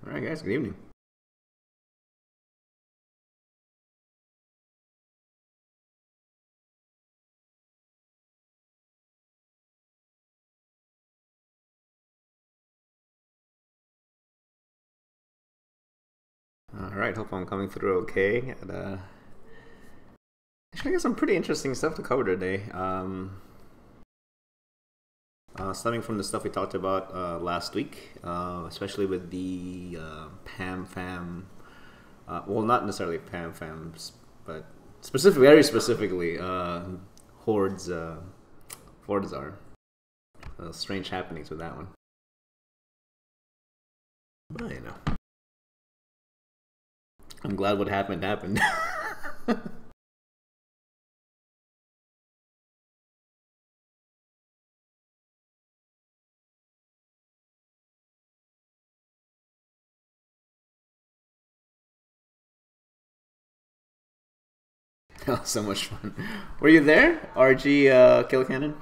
Alright guys, good evening. Alright, hope I'm coming through okay. Actually, I got some pretty interesting stuff to cover today. Starting from the stuff we talked about last week, especially with the PAM-FAM, well, not necessarily PAM-FAMs, but very specifically, Horde's Fortizar. Strange happenings with that one. But, you know, I'm glad what happened happened. Oh, so much fun. Were you there, RG Kill Cannon?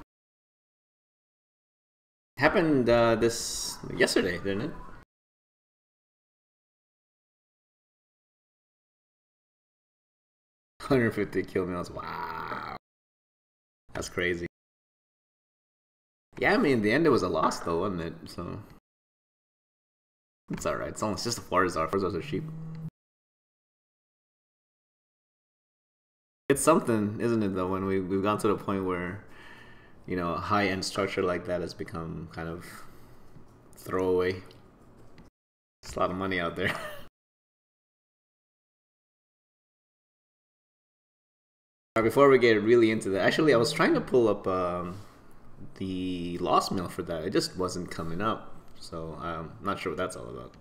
Happened this yesterday, didn't it? 150 kill meals. Wow, that's crazy. Yeah, I mean, in the end, it was a loss, though, wasn't it? So it's all right. It's almost just a Fortizar. Fortizars are cheap. It's something, isn't it? Though, when we've gone to the point where, you know, a high-end structure like that has become kind of throwaway. It's a lot of money out there. Before we get really into that, actually, I was trying to pull up the lost mail for that. It just wasn't coming up, so I'm not sure what that's all about.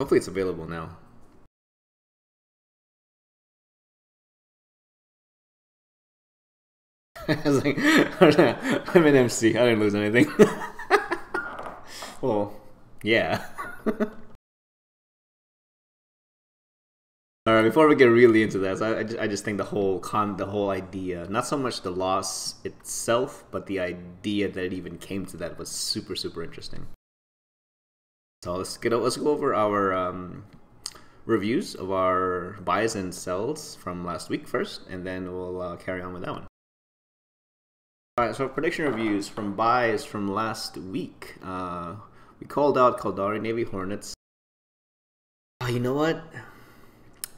Hopefully, it's available now. I was like, I'm an MC. I didn't lose anything. Well, yeah. All right. Before we get really into that, I just think the whole idea, not so much the loss itself, but the idea that it even came to that was super interesting. So let's go over our reviews of our buys and sells from last week first, and then we'll carry on with that one. Alright, so prediction reviews from buys from last week. We called out Caldari Navy Hornets. Oh, you know what?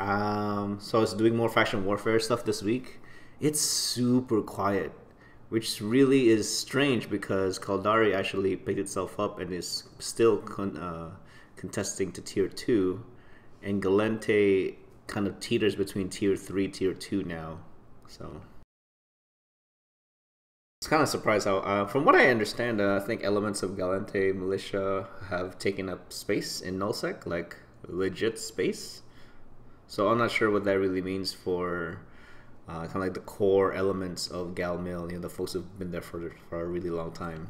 So I was doing more faction warfare stuff this week. It's super quiet, which really is strange because Caldari actually picked itself up and is still contesting to tier 2, and Galente kind of teeters between tier 3, tier 2 now. So it's kind of surprised how, from what I understand, I think elements of Galente militia have taken up space in nullsec, like legit space. So I'm not sure what that really means for kind of like the core elements of Gal Mil, you know, the folks who've been there for a really long time.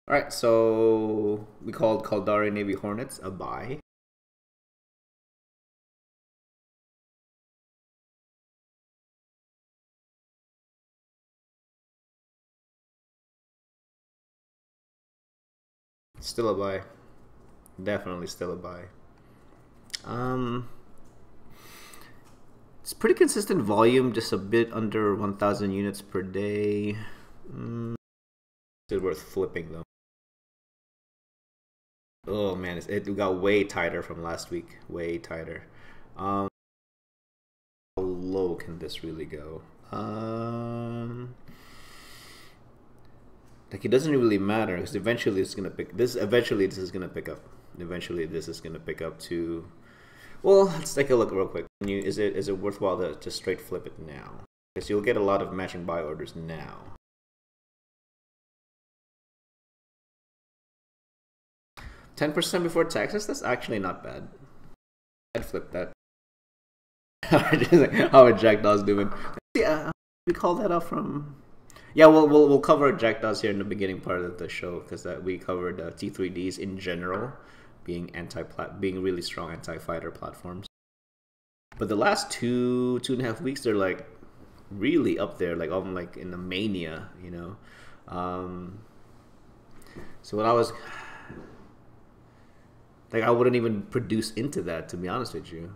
Alright, so we called Caldari Navy Hornets a buy. Still a buy. Definitely still a buy. It's pretty consistent volume, just a bit under 1,000 units per day. Still worth flipping though. Oh man, it got way tighter from last week. Way tighter. How low can this really go? Like, it doesn't really matter because eventually it's gonna pick this. Eventually this is gonna pick up. Eventually this is gonna pick up to. Well, let's take a look real quick. Is it worthwhile to straight flip it now? Because you'll get a lot of matching buy orders now. 10% before taxes. That's actually not bad. I'd flip that. How are Jackdaws doing? Yeah, we call that off from. Yeah, we'll cover Jackdaws here in the beginning part of the show because we covered T3Ds in general being really strong anti-fighter platforms. But the last two and a half weeks, they're like really up there, like I'm like in the mania, so when I was like, I wouldn't even produce into that, to be honest with you.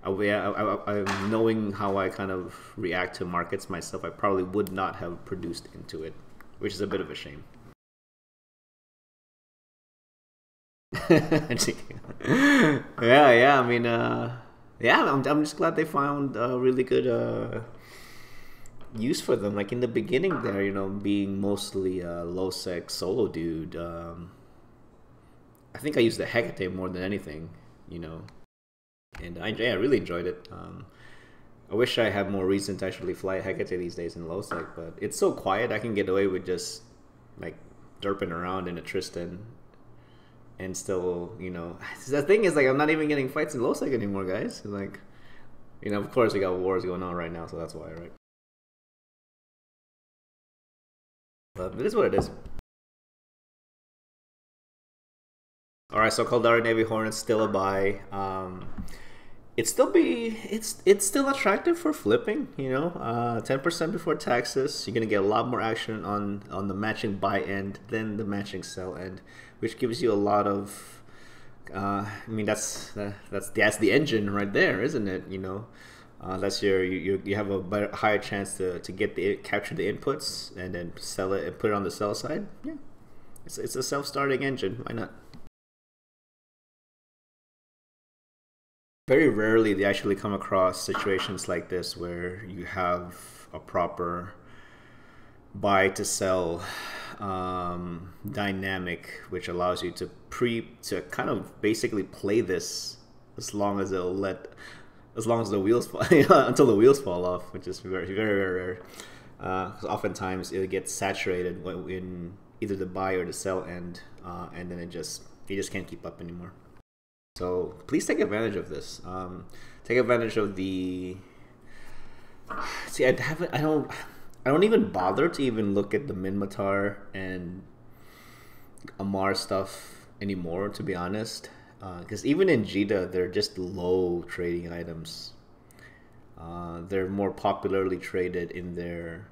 Knowing how I kind of react to markets myself, I probably would not have produced into it, which is a bit of a shame. Yeah. I mean, yeah. I'm just glad they found a really good use for them. Like in the beginning, there, being mostly a low sec solo dude. I think I used the Hecate more than anything, and I really enjoyed it. I wish I had more reason to actually fly Hecate these days in low sec, but it's so quiet. I can get away with just like derping around in a Tristan, and still, the thing is, like, I'm not even getting fights in low sec anymore, guys. Like, of course we got wars going on right now, so that's why, right? But it is what it is. All right, so Caldari Navy Hornets still a buy. It's still attractive for flipping. 10% before taxes. You're gonna get a lot more action on the matching buy end than the matching sell end, which gives you a lot of. I mean, that's the engine right there, isn't it? That's you have a higher chance to capture the inputs and then sell it and put it on the sell side. Yeah, it's a self-starting engine. Why not? Very rarely they actually come across situations like this where you have a proper buy to sell dynamic, which allows you to kind of basically play this as long as the wheels fall until the wheels fall off, which is very, very, very rare. Because oftentimes it gets saturated in either the buy or the sell end, and then you just can't keep up anymore. So please take advantage of this. Take advantage of the. See, I don't even bother to even look at the Minmatar and Amar stuff anymore, to be honest. Because even in Jita, they're just low trading items. They're more popularly traded in their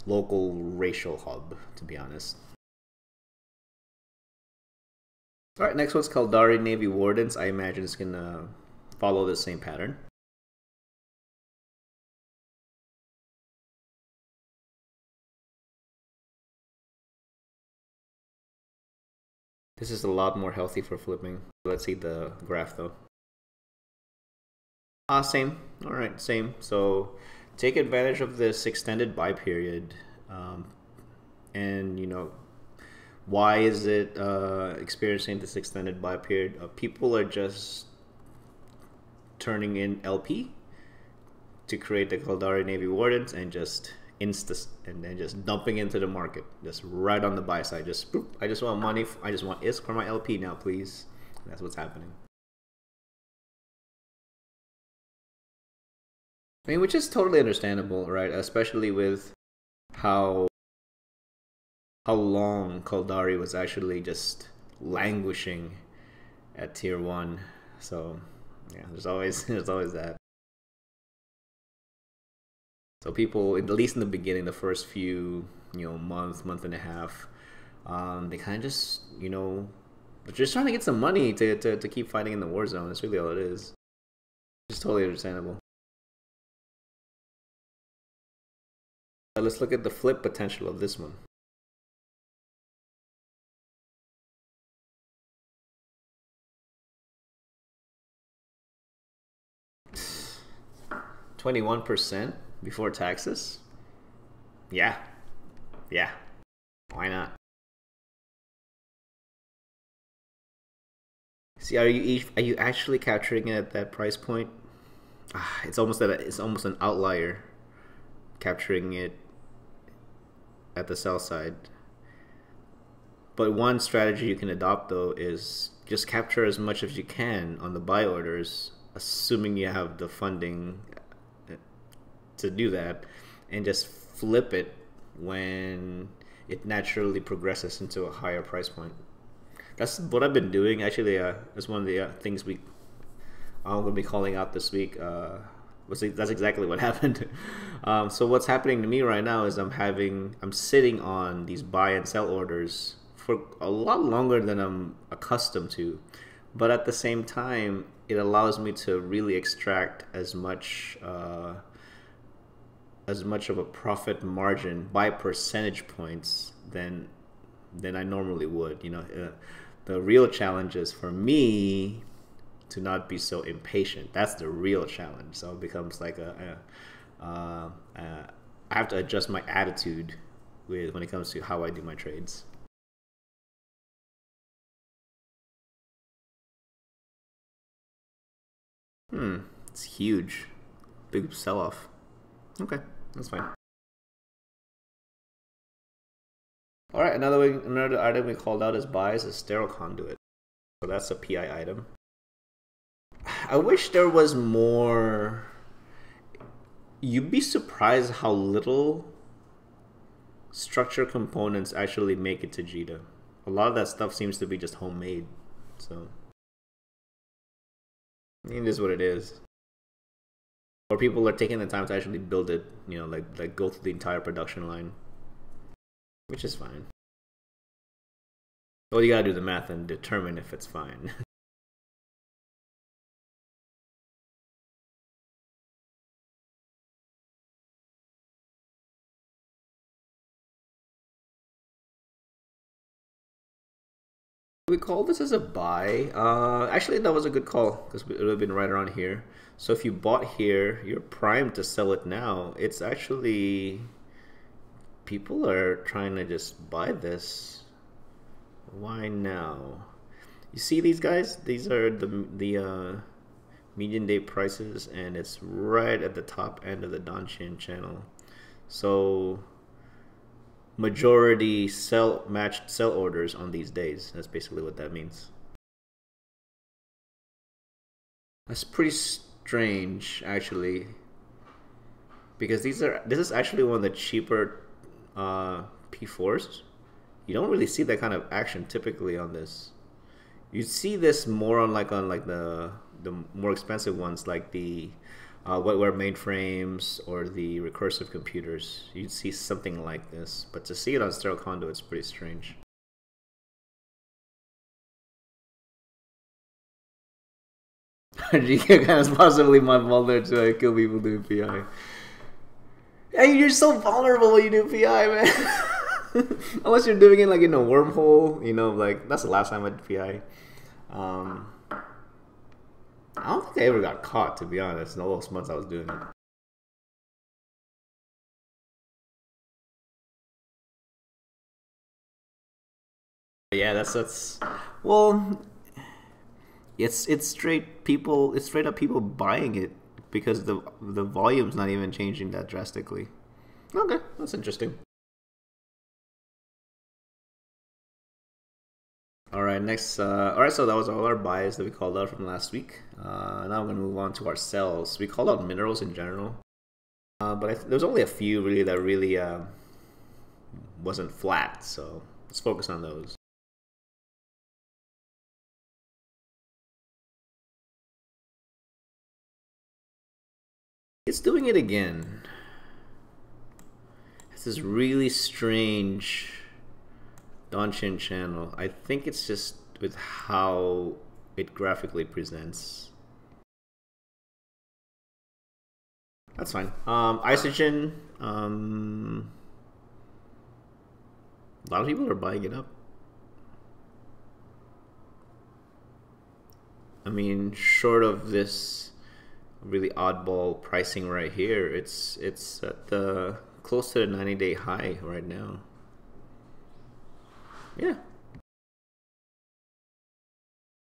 local racial hub, to be honest. All right, next one's Caldari Navy Wardens. I imagine it's gonna follow the same pattern. This is a lot more healthy for flipping. Let's see the graph though. Same. All right, same. So take advantage of this extended buy period, and why is it experiencing this extended buy period? People are just turning in LP to create the Caldari Navy Wardens and just and then just dumping into the market, just right on the buy side. Just boop, I just want money. I just want ISK for my LP now, please. And that's what's happening. I mean, which is totally understandable, right? Especially with how long Caldari was actually just languishing at tier 1. So yeah, there's always that. So people, at least in the beginning, the first few month and a half, they kind of just they're just trying to get some money to keep fighting in the war zone. That's really all it is. It's totally understandable. Let's look at the flip potential of this one. 21% before taxes? Yeah. Why not? See, are you actually capturing it at that price point? It's almost an outlier, capturing it at the sell side. But one strategy you can adopt though is just capture as much as you can on the buy orders, assuming you have the funding to do that, and just flip it when it naturally progresses into a higher price point. That's what I've been doing. Actually, that's one of the things I'm going to be calling out this week. That's exactly what happened. So what's happening to me right now is I'm sitting on these buy and sell orders for a lot longer than I'm accustomed to, but at the same time, it allows me to really extract as much of a profit margin by percentage points than I normally would. The real challenge is for me to not be so impatient. That's the real challenge. So it becomes like I have to adjust my attitude when it comes to how I do my trades. It's huge, big sell off. Okay, that's fine. All right, another item we called out as buys is sterile conduit. So that's a PI item. I wish there was more. You'd be surprised how little structure components actually make it to JITA. A lot of that stuff seems to be just homemade. So I mean, it is what it is. Or people are taking the time to actually build it, like go through the entire production line, which is fine. Well, you gotta do the math and determine if it's fine. We call this as a buy. Actually, that was a good call because it would have been right around here. So if you bought here, you're primed to sell it now. It's actually people are trying to just buy this. Why now? You see these guys? These are the median day prices, and it's right at the top end of the Danshin channel. So majority matched sell orders on these days. That's basically what that means. That's pretty strange, actually, because this is actually one of the cheaper P4s. You don't really see that kind of action typically on this. You see this more on the more expensive ones, like the wetware mainframes or the recursive computers. You'd see something like this, but to see it on sterile conduit, it's pretty strange. GK kind of possibly my vulner to kill people doing PI. Hey, you're so vulnerable when you do PI, man. Unless you're doing it like in a wormhole, like that's the last time I did PI. I don't think I ever got caught, to be honest, in all those months I was doing it. Yeah, that's well, it's straight up people buying it because the volume's not even changing that drastically. Okay, that's interesting. All right, next. All right, so that was all our buys that we called out from last week. Now I'm gonna move on to our sells. We called out minerals in general, but there's only a few really that really wasn't flat. So let's focus on those. It's doing it again. It's this really strange Danshin channel. I think it's just with how it graphically presents. That's fine. Isogen. A lot of people are buying it up. I mean, short of this really oddball pricing right here, it's at the close to the 90-day high right now. Yeah.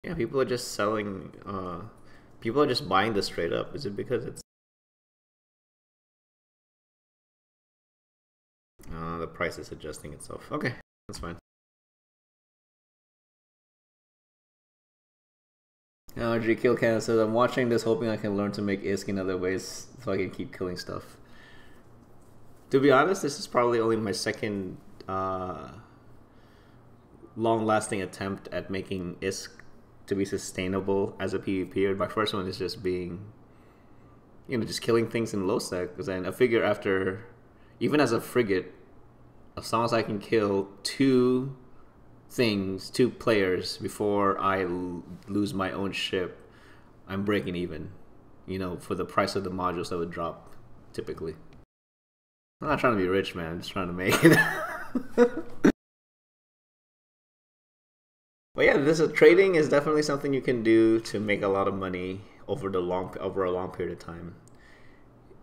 Yeah, people are just selling, people are just buying this straight up. Is it because it's the price is adjusting itself? Okay, that's fine. G Killcan says, I'm watching this hoping I can learn to make ISK in other ways so I can keep killing stuff. To be honest, this is probably only my second long-lasting attempt at making ISK to be sustainable as a PvPer. My first one is just being just killing things in low sec. Because then I figure after, even as a frigate, as long as I can kill two players before I lose my own ship, I'm breaking even. For the price of the modules that would drop, typically. I'm not trying to be rich, man. I'm just trying to make it. But yeah, trading is definitely something you can do to make a lot of money over a long period of time.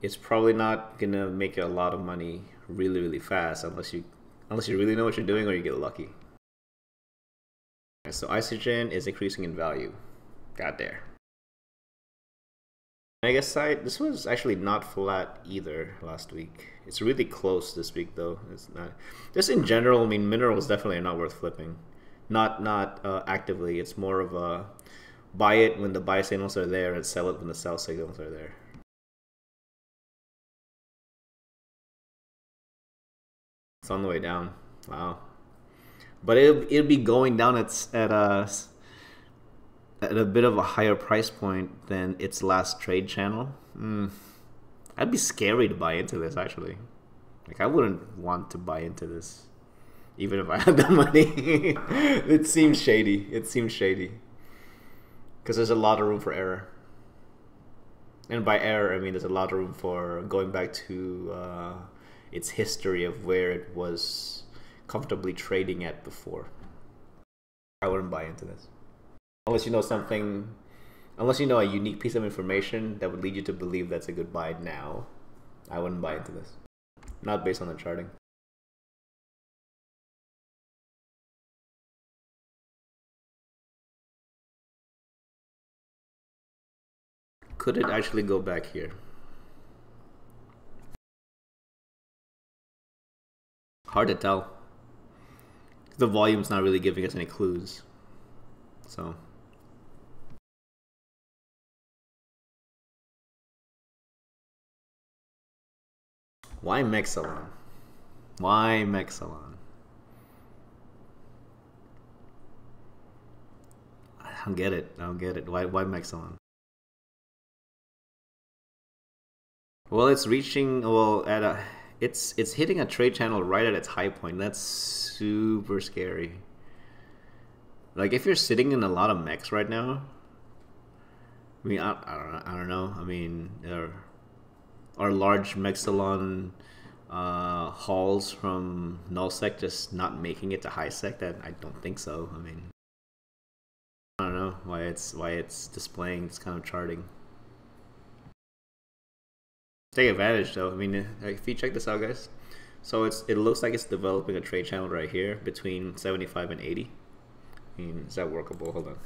It's probably not gonna make you a lot of money really, really fast unless you really know what you're doing or you get lucky. So Isogen is increasing in value. Got there. Mega site, this was actually not flat either last week. It's really close this week though. It's not. Just in general, I mean, minerals definitely are not worth flipping. Not actively. It's more of a buy it when the buy signals are there and sell it when the sell signals are there. It's on the way down. Wow. But it'll be going down at a bit of a higher price point than its last trade channel. I'd be scary to buy into this, actually. Like, I wouldn't want to buy into this, even if I had the money. It seems shady. Because there's a lot of room for error. And by error, I mean there's a lot of room for going back to its history of where it was comfortably trading at before. I wouldn't buy into this. Unless you know a unique piece of information that would lead you to believe that's a good buy now, I wouldn't buy into this. Not based on the charting. Could it actually go back here? Hard to tell. The volume's not really giving us any clues. So why Mexalon? Why Mexalon? I don't get it. Why Mexalon? Well, it's reaching it's hitting a trade channel right at its high point. That's super scary. Like, if you're sitting in a lot of mechs right now, I mean, I don't know. I mean, are large Mexalon hauls from nullsec just not making it to high sec? That I don't think so. I mean, I don't know why it's displaying this kind of charting. Take advantage though. I mean, if you check this out, guys, so it looks like it's developing a trade channel right here between 75 and 80. I mean, is that workable? Hold on.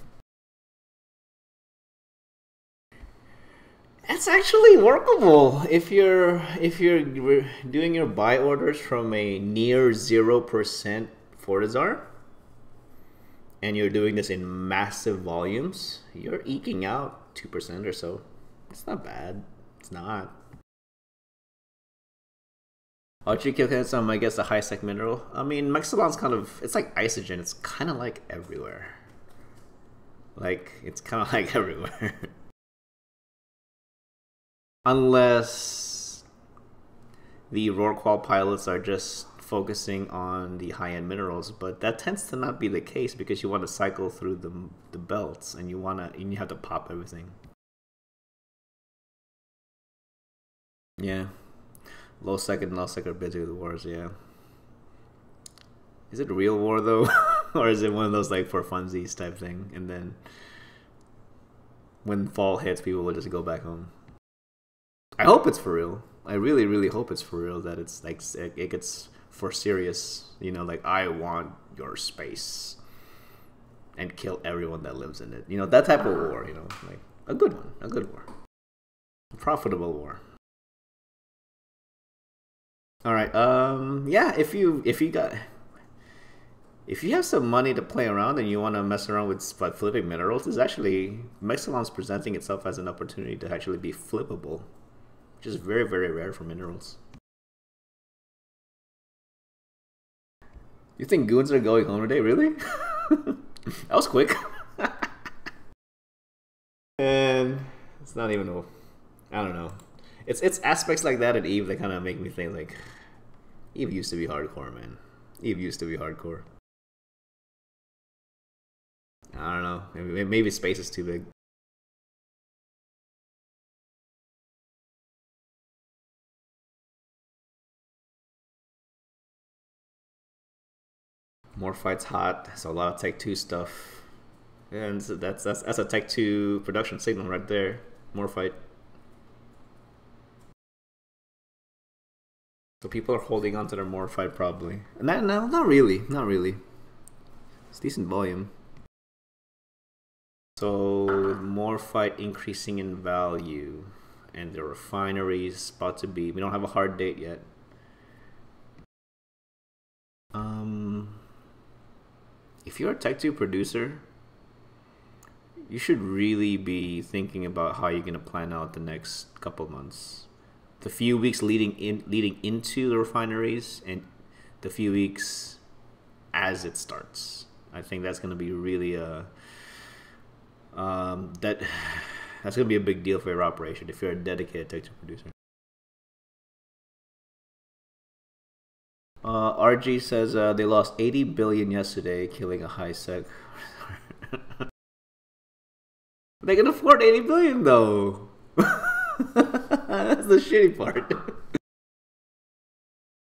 That's actually workable if you're doing your buy orders from a near 0% Fortizar, and you're doing this in massive volumes. You're eking out 2% or so. It's not bad. It's not. Ultra-Kilcan, I guess, a high-sec mineral. I mean, Mexalon's kind of, it's like Isogen. It's kind of like everywhere. Unless the Rorqual pilots are just focusing on the high-end minerals, but that tends to not be the case because you want to cycle through the belts and you have to pop everything. Yeah. Low sec and null sec are busy with wars, yeah. Is it a real war though? Or is it one of those like for funsies type thing? And then when fall hits, people will just go back home. I hope it's for real. I really, really hope it's for real, that it's like it gets for serious. You know, like, I want your space and kill everyone that lives in it. You know, that type of war, you know, like a good one, a good war. A profitable war. All right. Yeah. If you have some money to play around and you want to mess around with flipping minerals, is actually Mexalon's presenting itself as an opportunity to actually be flippable, which is very, very rare for minerals. You think goons are going home today? Really? That was quick. And it's not even I don't know. It's aspects like that in Eve that kind of make me think like Eve used to be hardcore, man. Eve used to be hardcore. I don't know. Maybe space is too big. More fights hot. So a lot of Tech 2 stuff. And so that's a Tech 2 production signal right there. More fight. So people are holding on to their more fight probably. No, not really. Not really. It's decent volume. So more fight increasing in value. And the refinery is about to be. We don't have a hard date yet. If you're a Tech 2 producer, you should really be thinking about how you're gonna plan out the next couple months. The few weeks leading into the refineries and the few weeks as it starts. I think that's gonna be really that's gonna be a big deal for your operation if you're a dedicated Tech 2 producer. RG says they lost 80 billion yesterday, killing a high sec. They can afford 80 billion though. That's the shitty part.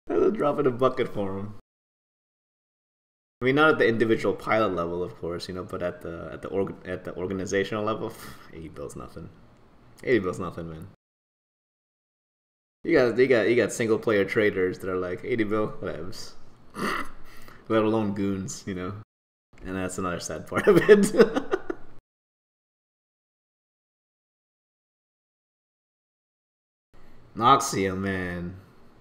That's a drop in a bucket for them. I mean, not at the individual pilot level, of course, you know, but at the organizational level, 80 bil's nothing. 80 bil's nothing, man. You got single player traders that are like 80 bill, whatevs. Let alone goons, you know. And that's another sad part of it. Noxium, man.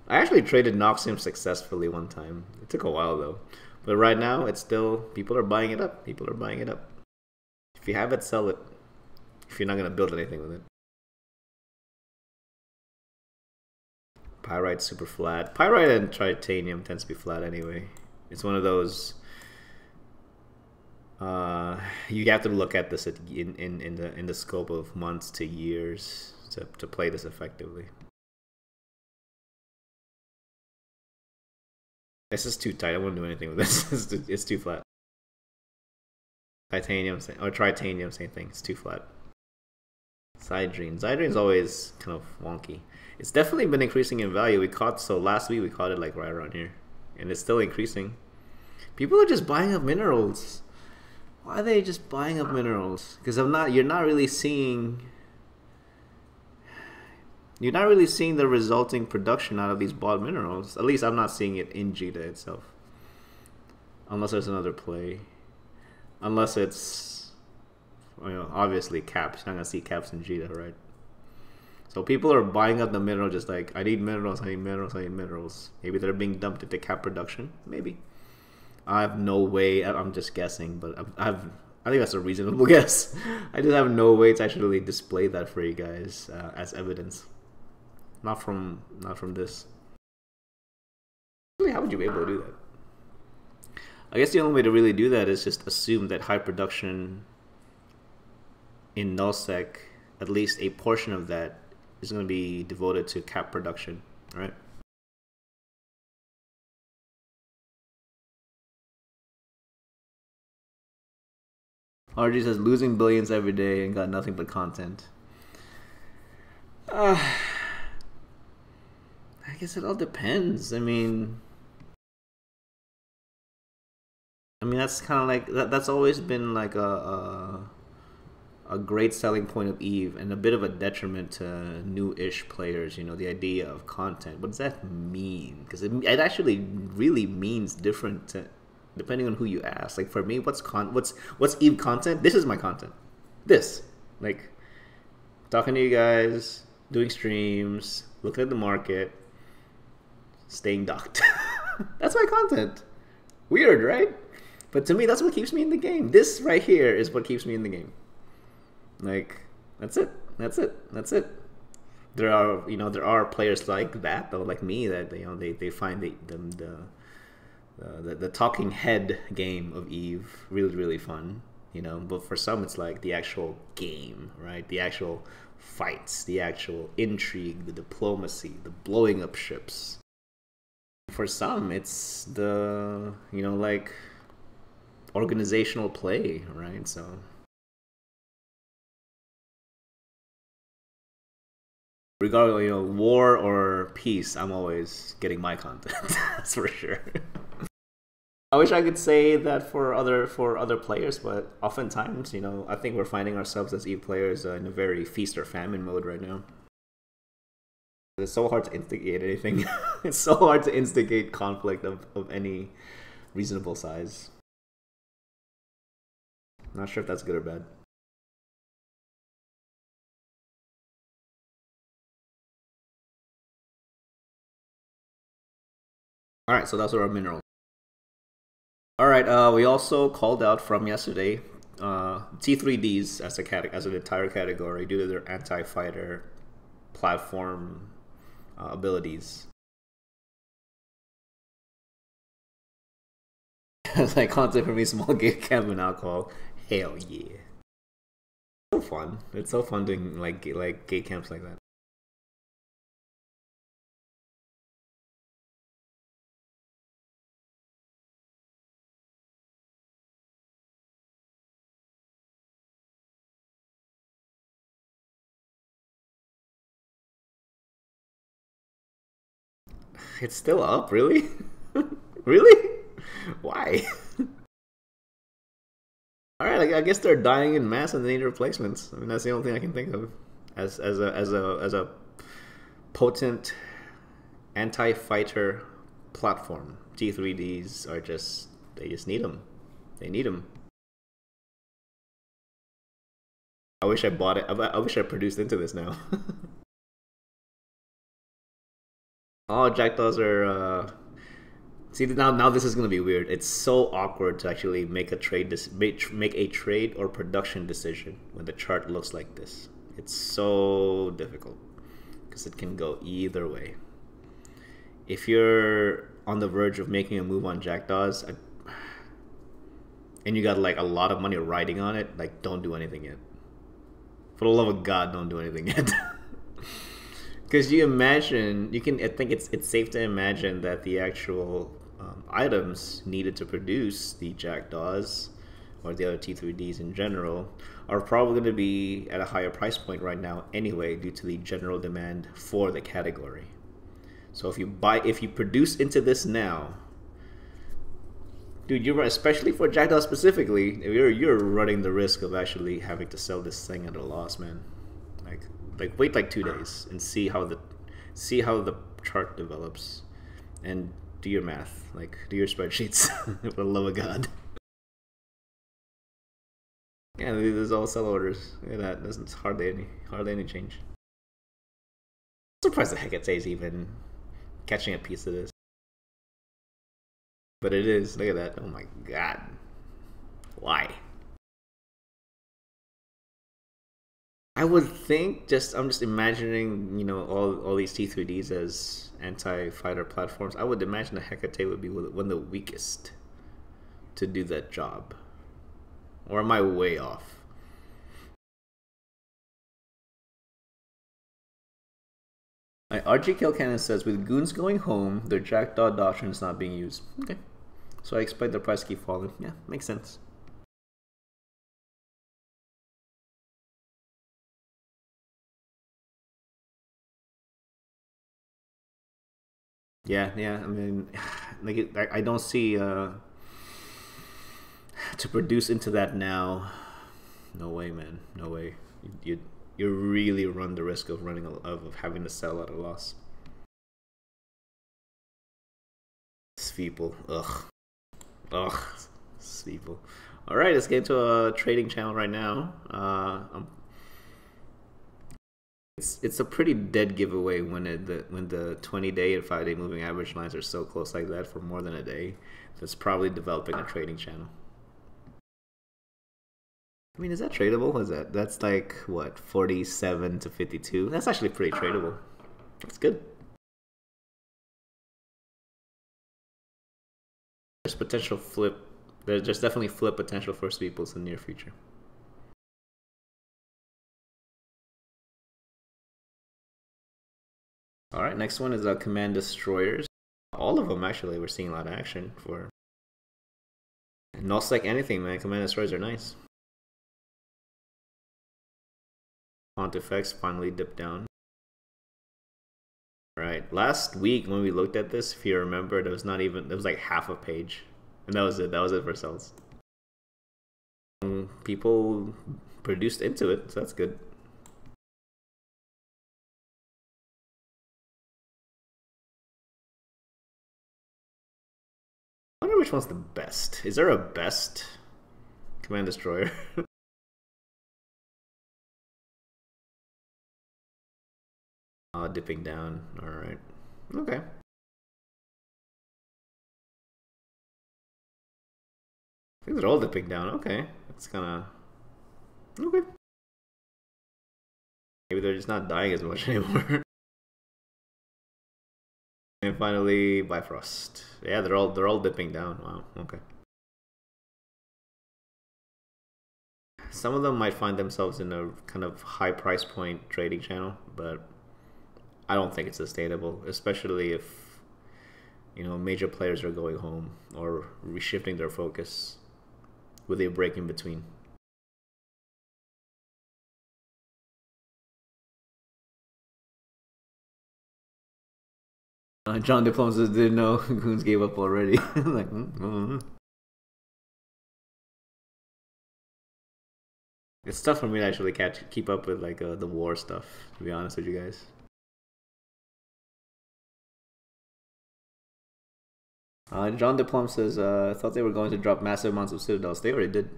I actually traded Noxium successfully one time. It took a while though. But right now, it's still, people are buying it up. People are buying it up. If you have it, sell it. If you're not going to build anything with it. Pyrite's super flat. Pyrite and titanium tends to be flat anyway. It's one of those. You have to look at this in the scope of months to years to play this effectively. This is too tight. I won't do anything with this. It's too flat. Titanium or tritanium, same thing. It's too flat. Zydrene's always kind of wonky. It's definitely been increasing in value. Last week we caught it like right around here, and it's still increasing. People are just buying up minerals. Why are they just buying up minerals? Because you're not really seeing the resulting production out of these bought minerals. At least I'm not seeing it in Jita itself. Unless there's another play. Unless it's, obviously caps. You're not gonna see caps in Jita, right? So people are buying up the mineral just like, I need minerals, I need minerals, I need minerals. Maybe they're being dumped into cap production. Maybe. I have no way. I'm just guessing, but I think that's a reasonable guess. I just have no way to actually display that for you guys as evidence. Not from this. Really, how would you be able to do that? I guess the only way to really do that is just assume that high production in nullsec, at least a portion of that, is going to be devoted to cap production, right? RG says losing billions every day and got nothing but content. I guess it all depends. I mean that's kind of like that's always been like a great selling point of Eve and a bit of a detriment to new-ish players. You know, the idea of content. What does that mean? Because it actually really means different depending on who you ask. Like for me, what's Eve content? This is my content. This, like, talking to you guys, doing streams, looking at the market, staying docked. That's my content. Weird, right? But to me, that's what keeps me in the game. This right here is what keeps me in the game. Like, that's it. There are players like that, though, like me, that they find the talking head game of Eve really, really fun. But for some, it's like the actual game, right? The actual fights, the actual intrigue, the diplomacy, the blowing up ships. For some, it's the, like organizational play, right? So regardless, war or peace, I'm always getting my content. That's for sure. I wish I could say that for other players, but oftentimes, I think we're finding ourselves as EVE players in a very feast or famine mode right now. It's so hard to instigate anything. It's so hard to instigate conflict of any reasonable size. Not sure if that's good or bad. Alright, so that's our mineral. Alright, we also called out from yesterday T3Ds as an entire category due to their anti-fighter platform abilities. Like content for me, small gate camp and alcohol. Hell yeah. So fun. It's so fun doing like gate camps like that. It's still up, really? Really? Why? Alright, I guess they're dying in mass and they need replacements. I mean, that's the only thing I can think of as a potent anti-fighter platform. T3Ds are they just need them. They need them. I wish I bought it. I wish I produced into this now. All jackdaws are. See, now this is gonna be weird. It's so awkward to actually make a trade make a trade or production decision when the chart looks like this. It's so difficult because it can go either way. If you're on the verge of making a move on jackdaws, and you got like a lot of money riding on it, like don't do anything yet. For the love of God, don't do anything yet. Because I think it's safe to imagine that the actual items needed to produce the jackdaws or the other T3Ds in general are probably going to be at a higher price point right now anyway due to the general demand for the category. So if you produce into this now, dude, especially for jackdaws specifically, you're running the risk of actually having to sell this thing at a loss, man. Like wait like 2 days and see how the chart develops, and do your math, like do your spreadsheets. For the love of God. Yeah, there's all sell orders. Look at that. There's hardly any change. I'm surprised the Hecate's even catching a piece of this, but it is. Look at that. Oh my God, why? I would think I'm just imagining, all these T3Ds as anti-fighter platforms. I would imagine the Hecate would be one of the weakest to do that job. Or am I way off? RG Kill Cannon says, with goons going home, their jackdaw doctrine is not being used. Okay. So I expect the price to keep falling. Yeah, makes sense. Yeah. I mean, I don't see to produce into that now. No way, man. No way. You really run the risk of having to sell at a loss. People. Ugh. People. All right, let's get into a trading channel right now. It's a pretty dead giveaway when the 20-day and 5-day moving average lines are so close like that for more than a day. That's probably developing a trading channel. I mean, is that tradable? That's like what, 47 to 52? That's actually pretty tradable. That's good. There's potential flip. There's definitely flip potential for Sweeples in the near future. right, next one is Command Destroyers. All of them, actually, we're seeing a lot of action for. Not like anything, man. Command Destroyers are nice. Pontifex finally dipped down. Right. Last week when we looked at this, if you remember, it was not even. It was like half a page, and that was it. That was it for cells. People produced into it, so that's good. I wonder which one's the best. Is there a best Command Destroyer? Dipping down. Alright. Okay. I think they're all dipping down. Okay. That's kind of... Okay. Maybe they're just not dying as much anymore. And finally, Bifrost. Yeah, they're all dipping down. Wow. Okay. Some of them might find themselves in a kind of high price point trading channel, but I don't think it's sustainable, especially if, you know, major players are going home or reshifting their focus with a break in between. John Diplomas didn't know Goons gave up already. Like, It's tough for me to actually keep up with like the war stuff, to be honest with you guys. John Diplom says, I thought they were going to drop massive amounts of citadels. They already did.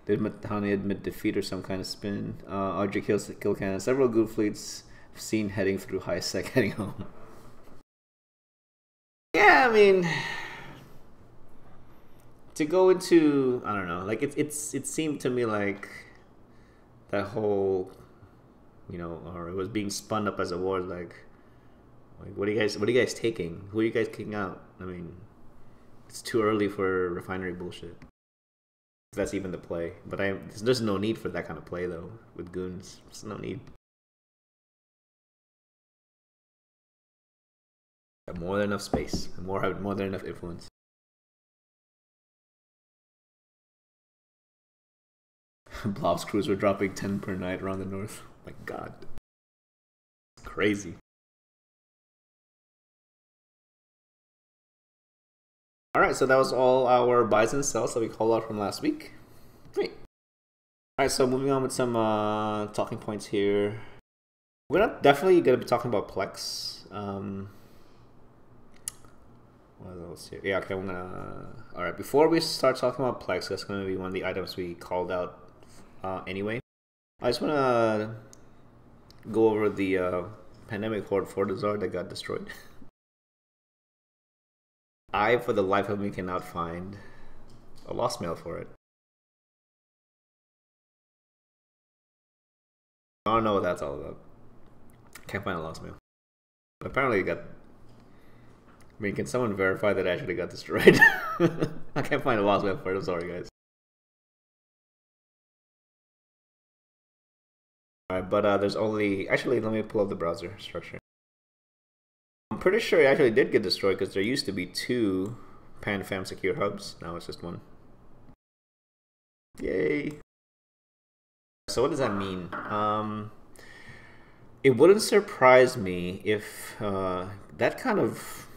Did Matani admit defeat or some kind of spin? Audrey kill cannon. Several good fleets seen heading through high sec heading home. Yeah, I mean, to go into, I don't know, like it seemed to me like that whole, you know, or it was being spun up as a war. Like what are you guys taking? Who are you guys kicking out? I mean, it's too early for refinery bullshit. If that's even the play. But there's no need for that kind of play though with Goons. There's no need. Have more than enough space. More than enough influence. Blob's crews were dropping 10 per night around the north. Oh my god. It's crazy. Alright, so that was all our buys and sells that we called out from last week. Great. Alright, so moving on with some talking points here. We're definitely going to be talking about Plex. What else here? Yeah, okay, alright, before we start talking about Plex, that's going to be one of the items we called out anyway. I just want to go over the Pandemic Horde Fortizar that got destroyed. I, for the life of me, cannot find a lost mail for it. I don't know what that's all about. Can't find a lost mail. But apparently it got... I mean, can someone verify that it actually got destroyed? I can't find a lost mail for it. I'm sorry, guys. Alright, but there's only... Actually, let me pull up the browser structure. I'm pretty sure it actually did get destroyed because there used to be 2 PanFam secure hubs. Now it's just 1. Yay! So what does that mean? It wouldn't surprise me if that kind of...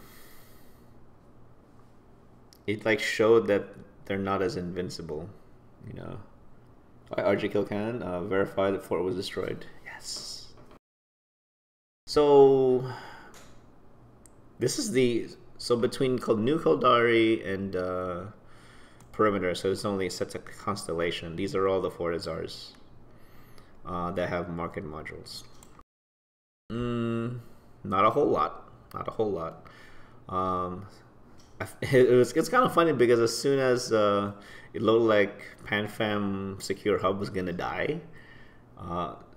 It like showed that they're not as invincible, you know. RG Kill Cannon verified that fort was destroyed. Yes. So this is between New Kildari and Perimeter, so it's only set to Constellation. These are all the Fortizars that have market modules. Not a whole lot. Not a whole lot. It's kind of funny because as soon as it looked like PanFam Secure Hub was gonna die,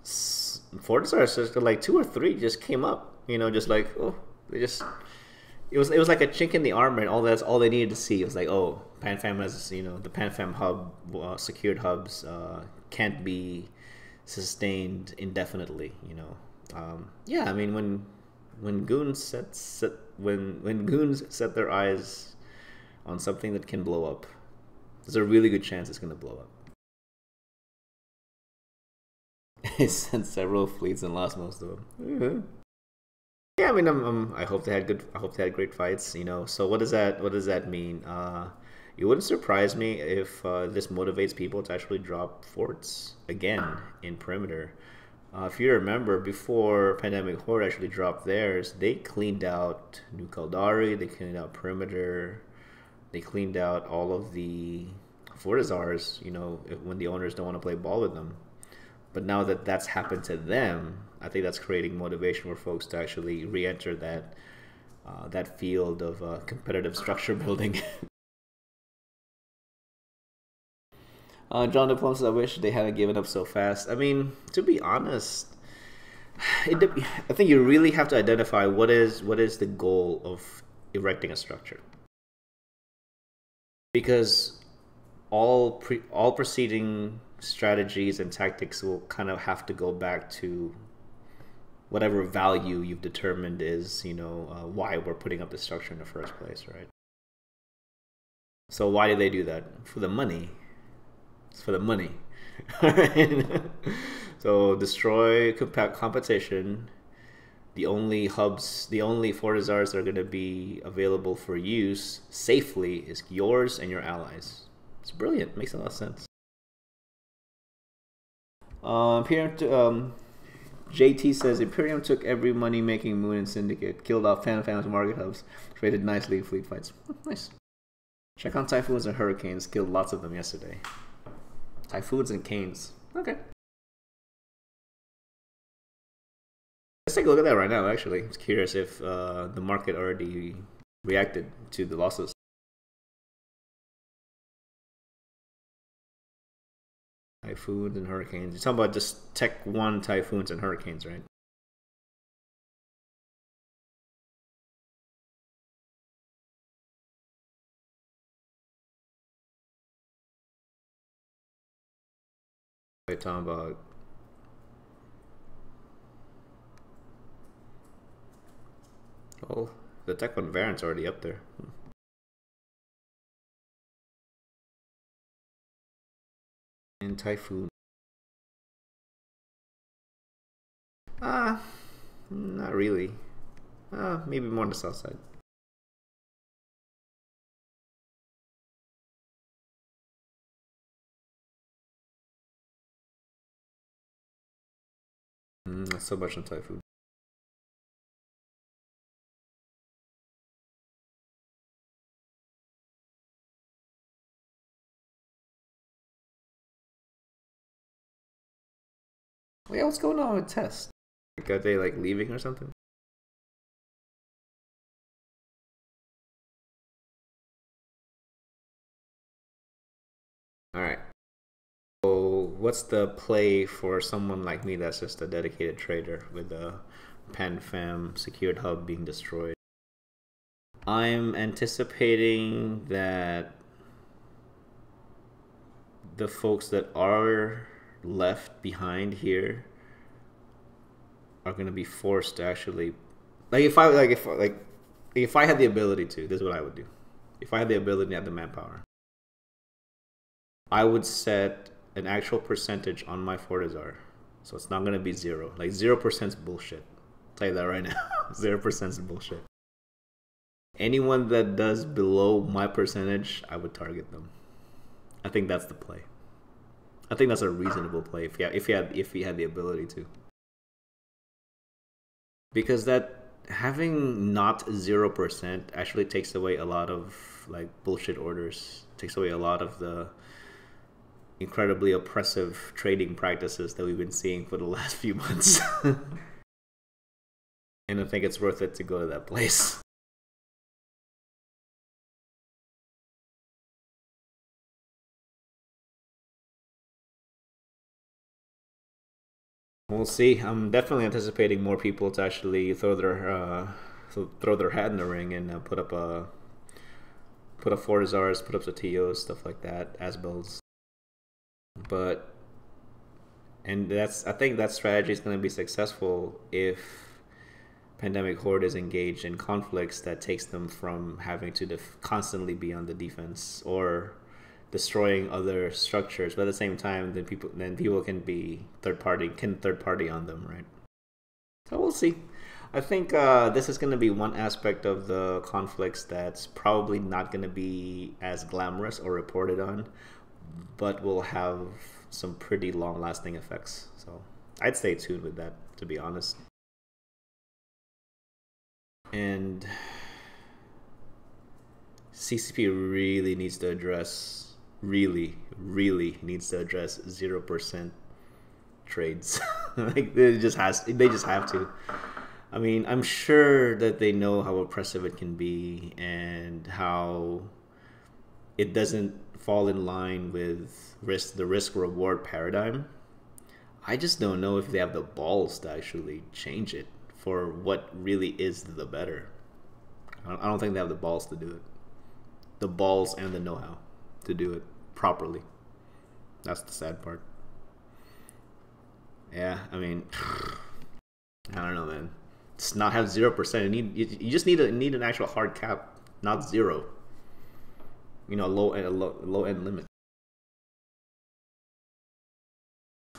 Fortizars just like 2 or 3 just came up. You know, just like it was like a chink in the armor, and that's all they needed to see. It was like, oh, PanFam has, you know, the PanFam hub secured hubs can't be sustained indefinitely. You know, yeah. I mean, when when goons when goons set their eyes on something that can blow up, there's a really good chance it's gonna blow up. It sent several fleets and lost most of them. Mm-hmm. Yeah, I mean, I hope they had good. I hope they had great fights. You know. So what does that mean? It wouldn't surprise me if this motivates people to actually drop forts again in perimeter. If you remember, before Pandemic Horde actually dropped theirs, they cleaned out New Caldari, they cleaned out perimeter, they cleaned out all of the Fortizars. You know, when the owners don't want to play ball with them. But now that that's happened to them, I think that's creating motivation for folks to actually re-enter that field of competitive structure building. John Diplom says, I wish they hadn't given up so fast. I mean, to be honest, I think you really have to identify what is the goal of erecting a structure. Because all preceding strategies and tactics will kind of have to go back to whatever value you've determined is, why we're putting up the structure in the first place, right? So why do they do that? For the money. It's for the money. So destroy competition. The only Fortizars that are going to be available for use safely is yours and your allies. It's brilliant. Makes a lot of sense. JT says Imperium took every money-making moon in Syndicate, killed off Fan market hubs, traded nicely in fleet fights. Nice. Check on Typhoons and Hurricanes, killed lots of them yesterday. Typhoons and Canes. Okay. Let's take a look at that right now, actually. I'm curious if the market already reacted to the losses. Typhoons and Hurricanes. You're talking about just Tech 1 Typhoons and Hurricanes, right? We're talking about... Oh, the Tech 1 variant's already up there. And Typhoon. Not really. Maybe more on the south side. Not so much on Typhoon. Yeah, what's going on with Test? Are they like leaving or something? Alright. So what's the play for someone like me that's just a dedicated trader with a PanFam secured hub being destroyed? I'm anticipating that the folks that are left behind here are going to be forced to actually, if I had the ability to, this is what I would do. If I had the ability and had the manpower, I would set an actual percentage on my Fortizar, so it's not going to be 0. Like 0% is bullshit. I'll tell you that right now. 0% is bullshit. Anyone that does below my percentage, I would target them. I think that's the play. I think that's a reasonable play if you had the ability to. Because that having not 0% actually takes away a lot of like bullshit orders. Takes away a lot of the incredibly oppressive trading practices that we've been seeing for the last few months. And I think it's worth it to go to that place. We'll see. I'm definitely anticipating more people to actually throw their hat in the ring and put up Fortizars, put up Sotillos, stuff like that as builds. I think that strategy is going to be successful if Pandemic Horde is engaged in conflicts that takes them from having to constantly be on the defense or destroying other structures, but at the same time, then people can be third party on them, right? So we'll see. I think this is going to be one aspect of the conflicts that's probably not going to be as glamorous or reported on, but will have some pretty long-lasting effects. So I'd stay tuned with that, to be honest. And CCP really needs to address, really needs to address 0% trades. Like they just have to. I mean, I'm sure that they know how oppressive it can be and how it doesn't fall in line with the risk reward paradigm. I just don't know if they have the balls to actually change it for what really is the better. I don't think they have the balls to do it. The balls and the know-how to do it properly. That's the sad part. Yeah, I mean, I don't know, man. Just not have 0%. You just need an actual hard cap, not 0. You know, a low end limit.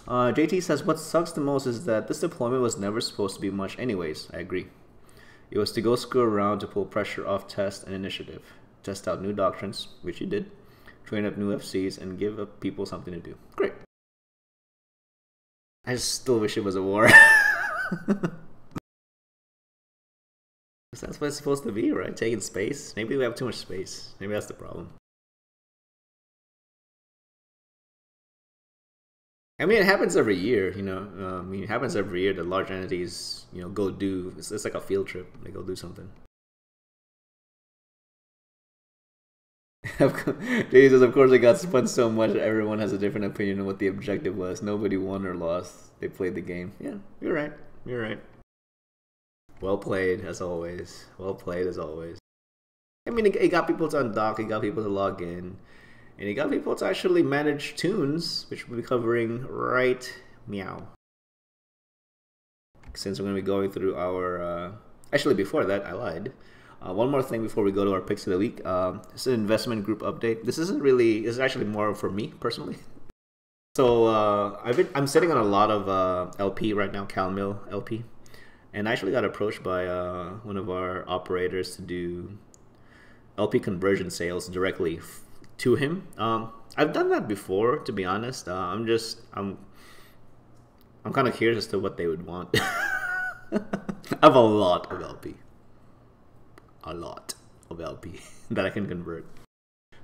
JT says, what sucks the most is that this deployment was never supposed to be much anyways. I agree. It was to go screw around to pull pressure off test and initiative. Test out new doctrines, which you did. Train up new FCs and give up people something to do. Great. I just still wish it was a war. That's what it's supposed to be, right? Taking space. Maybe we have too much space. Maybe that's the problem. I mean, it happens every year, you know. I mean, it happens every year that large entities, you know, go do. It's like a field trip. They go do something. Jesus, of course, they got spun so much that everyone has a different opinion on what the objective was. Nobody won or lost. They played the game. Yeah, you're right. You're right. Well played, as always. Well played, as always. I mean, it got people to undock. It got people to log in. And it got people to actually manage tunes, which we'll be covering right meow. Since we're going to be going through our... Actually, before that, I lied. One more thing before we go to our picks of the week. This is an investment group update. This is actually more for me, personally. So, I'm sitting on a lot of LP right now, CalMill LP. And I actually got approached by one of our operators to do LP conversion sales directly to him. I've done that before, to be honest. I'm kind of curious as to what they would want. I have a lot of LP. A lot of LP that I can convert.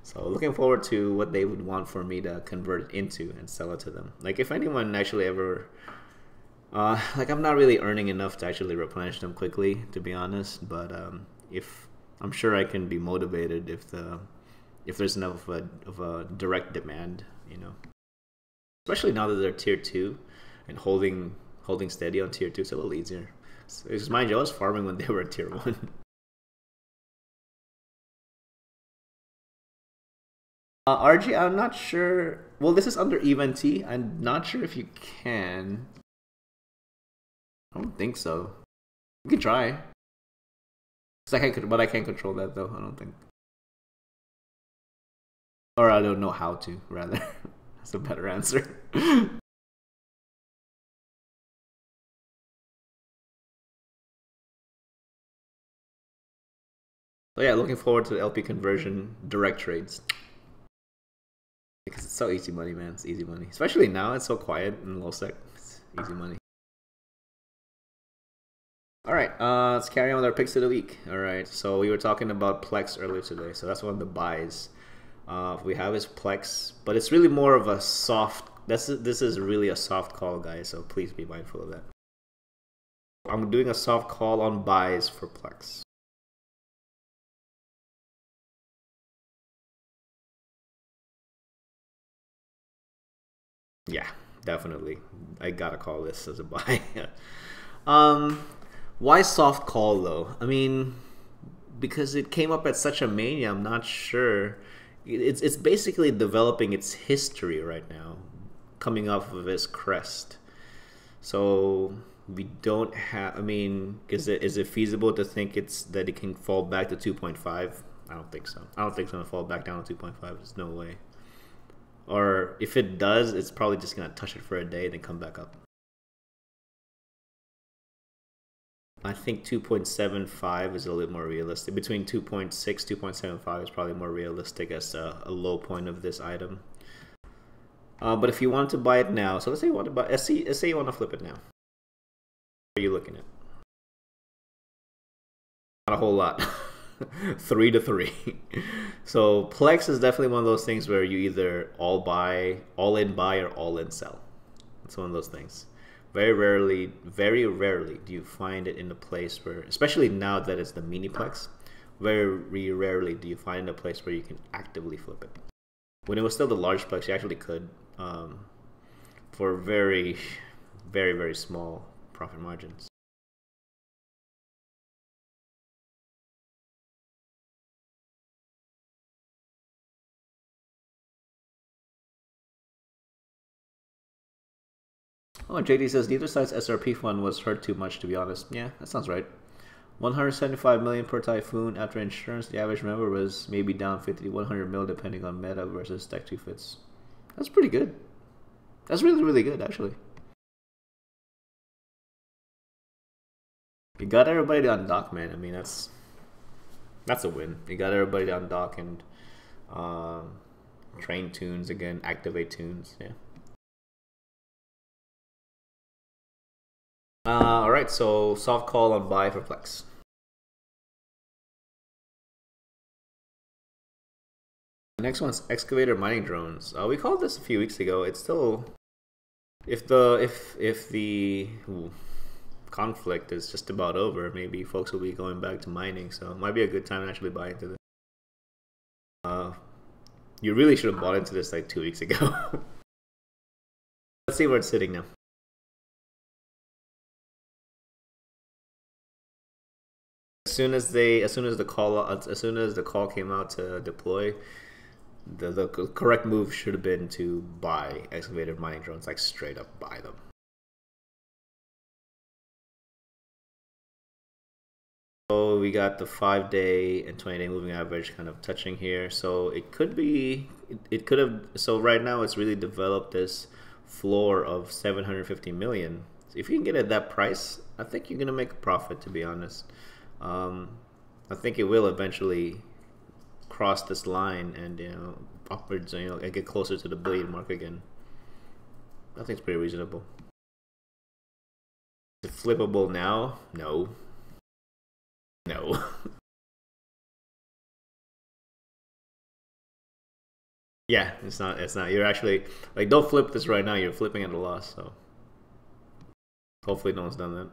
So looking forward to what they would want for me to convert into and sell it to them. Like if anyone actually ever... like I'm not really earning enough to actually replenish them quickly, to be honest. But if I'm sure I can be motivated if there's enough of a direct demand, you know. Especially now that they're tier 2 and holding steady on tier 2, it's a little easier. Because mind you, I was farming when they were at tier 1. RG, I'm not sure. Well, this is under Event T. I'm not sure if you can. I don't think so. You can try. But I can't control that though. I don't think. Or I don't know how to. Rather, that's a better answer. So yeah, looking forward to the LP conversion direct trades. Because it's so easy money, man. It's easy money. Especially now, it's so quiet in low sec. It's easy money. Alright, let's carry on with our picks of the week. Alright, so we were talking about Plex earlier today. So that's one of the buys we have is Plex. But it's really more of a soft... This is really a soft call, guys. So please be mindful of that. I'm doing a soft call on buys for Plex. Yeah, definitely. I gotta call this as a buy. Why soft call though? I mean, because it came up at such a mania. I'm not sure. It's basically developing its history right now, coming off of its crest. So We don't have. I mean, is it feasible to think that it can fall back to 2.5? I don't think so. I don't think it's gonna fall back down to 2.5. There's no way. Or if it does, it's probably just gonna touch it for a day, then come back up. I think 2.75 is a little more realistic. Between 2.6, 2.75 is probably more realistic as a low point of this item. But if you want to buy it now, so let's say you want to buy. Let's say you want to flip it now. What are you looking at? Not a whole lot. 3 to 3. So Plex is definitely one of those things where you either all in buy, or all in sell. It's one of those things. Very rarely do you find it in a place where, especially now that it's the mini Plex, very rarely do you find a place where you can actively flip it. When it was still the large Plex, you actually could, for very small profit margins. Oh, JD says neither side's SRP fund was hurt too much, to be honest. Yeah, that sounds right. 175 million per typhoon after insurance. The average member was maybe down 50 to 100 mil depending on meta versus Stack 2 fits. That's pretty good. That's really good, actually. You got everybody on dock, man. I mean, that's a win. You got everybody on dock and train tunes again, activate tunes. Yeah. All right, so soft call on buy for Plex. The next one's excavator mining drones. We called this a few weeks ago. It's still, if the conflict is just about over, maybe folks will be going back to mining. So it might be a good time to actually buy into this. You really should have bought into this like 2 weeks ago. Let's see where it's sitting now. As soon as the call came out to deploy, the correct move should have been to buy excavator mining drones, like straight up buy them. So we got the 5-day and 20-day moving average kind of touching here. So it could have. So right now it's really developed this floor of 750 million. So if you can get at that price, I think you're gonna make a profit, to be honest. I think it will eventually cross this line and upwards, and get closer to the billion mark again. I think it's pretty reasonable. Is it flippable now? No. Yeah, it's not. You're actually, like, don't flip this right now. You're flipping at a loss. So hopefully no one's done that.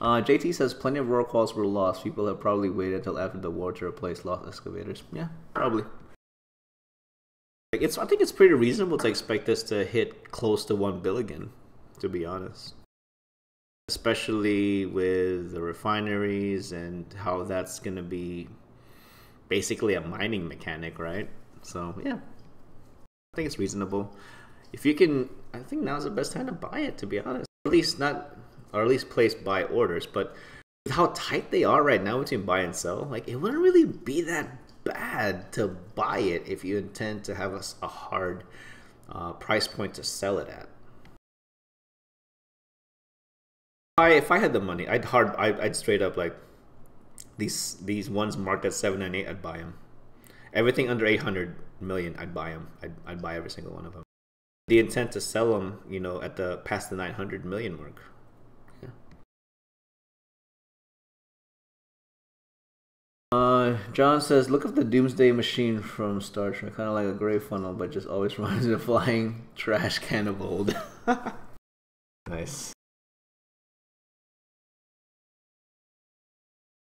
JT says plenty of roll calls were lost. People have probably waited until after the war to replace lost excavators. Yeah, probably. I think it's pretty reasonable to expect this to hit close to 1 billion, to be honest. Especially with the refineries and how that's gonna be basically a mining mechanic, right? So yeah, I think it's reasonable. If you can, I think now's the best time to buy it, to be honest. At least place buy orders. But with how tight they are right now between buy and sell, like, it wouldn't really be that bad to buy it if you intend to have a hard price point to sell it at. If I had the money, I'd straight up, like, these ones marked at 798, I'd buy them. Everything under 800 million, I'd buy them. I'd buy every single one of them. The intent to sell them, at past the 900 million mark. John says, look up the Doomsday Machine from Star Trek. Kind of like a gray funnel, but just always reminds me of a flying trash can of old. Nice.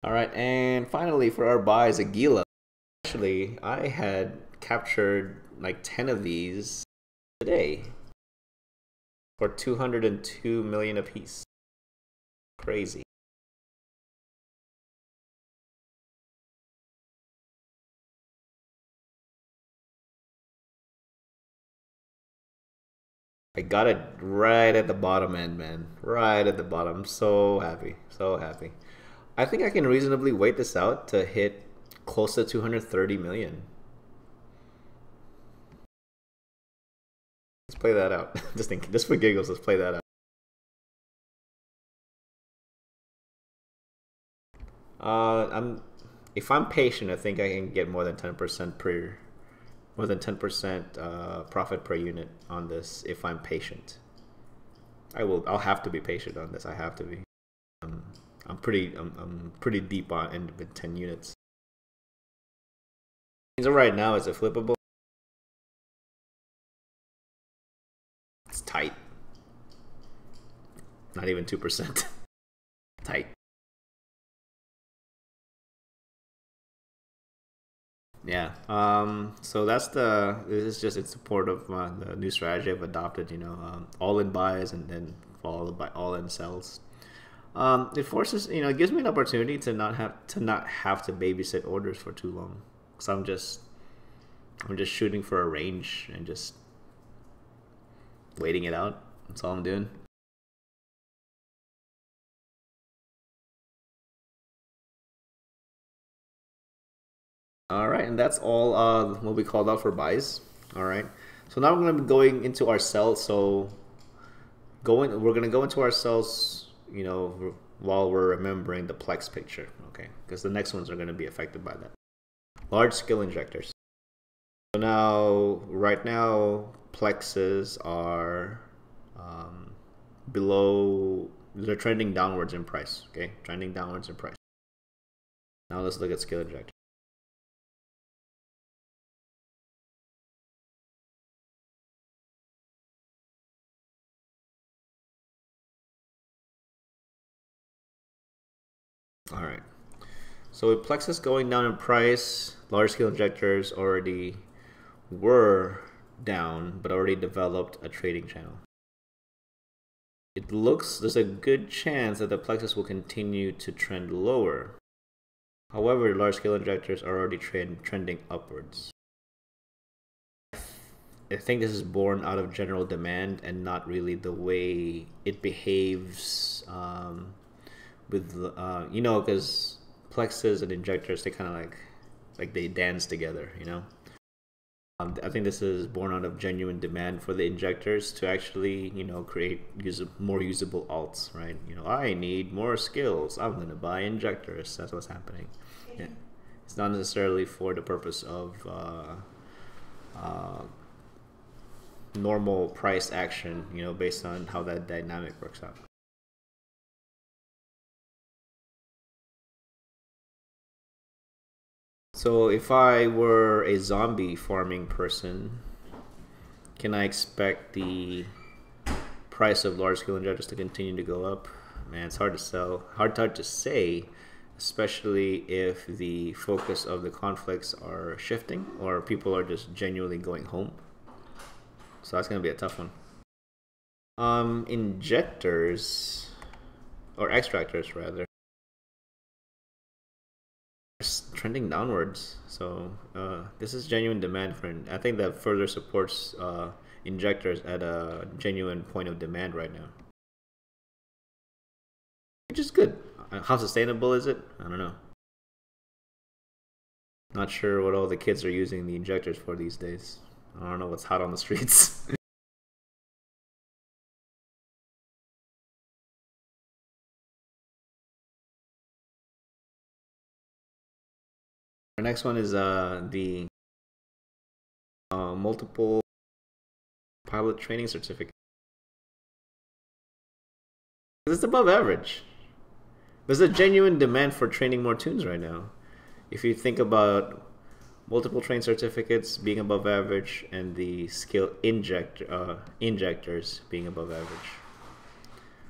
Alright, and finally for our buys, Aguila. Actually, I had captured like 10 of these today for 202 million apiece. Crazy. I got it right at the bottom end, man. Right at the bottom. I'm so happy. So happy. I think I can reasonably wait this out to hit close to 230 million. Let's play that out. Just for giggles, let's play that out. If I'm patient, I think I can get more than 10% profit per unit on this if I'm patient. I'll have to be patient on this. I have to be. I'm pretty deep on in with 10 units. So right now, is it flippable? It's tight. Not even 2%. Tight. Yeah. So this is just in support of the new strategy I've adopted. All in buys and then followed by all in sells. It forces, it gives me an opportunity to not have to babysit orders for too long. So I'm just shooting for a range and just waiting it out. That's all I'm doing. All right, and that's all what we called out for buys. All right, so now we're going to be going into our sells. So we're going to go into our sells, while we're remembering the Plex picture, okay? Because the next ones are going to be affected by that. Large scale injectors. So now, right now, Plexes are below. They're trending downwards in price. Okay, trending downwards in price. Now let's look at scale injector. All right. So with Plexus going down in price, large scale injectors already were down, but already developed a trading channel. It looks there's a good chance that the Plexus will continue to trend lower. However, large scale injectors are already trending upwards. I think this is born out of general demand and not really the way it behaves because plexes and injectors, they kind of like they dance together, I think this is born out of genuine demand for the injectors to actually, create more usable alts, right? I need more skills. I'm going to buy injectors. That's what's happening. Yeah. It's not necessarily for the purpose of normal price action, based on how that dynamic works out. So if I were a zombie farming person, can I expect the price of large scale injectors to continue to go up? Man, it's hard to say, especially if the focus of the conflicts are shifting or people are just genuinely going home. So that's going to be a tough one. Injectors, or extractors rather, trending downwards. So this is genuine demand for it. I think that further supports injectors at a genuine point of demand right now, which is good. How sustainable is it? I don't know. Not sure what all the kids are using the injectors for these days. I don't know what's hot on the streets. Our next one is the multiple pilot training certificate. It's above average. There's a genuine demand for training more tunes right now. If you think about multiple train certificates being above average and the skill injectors being above average.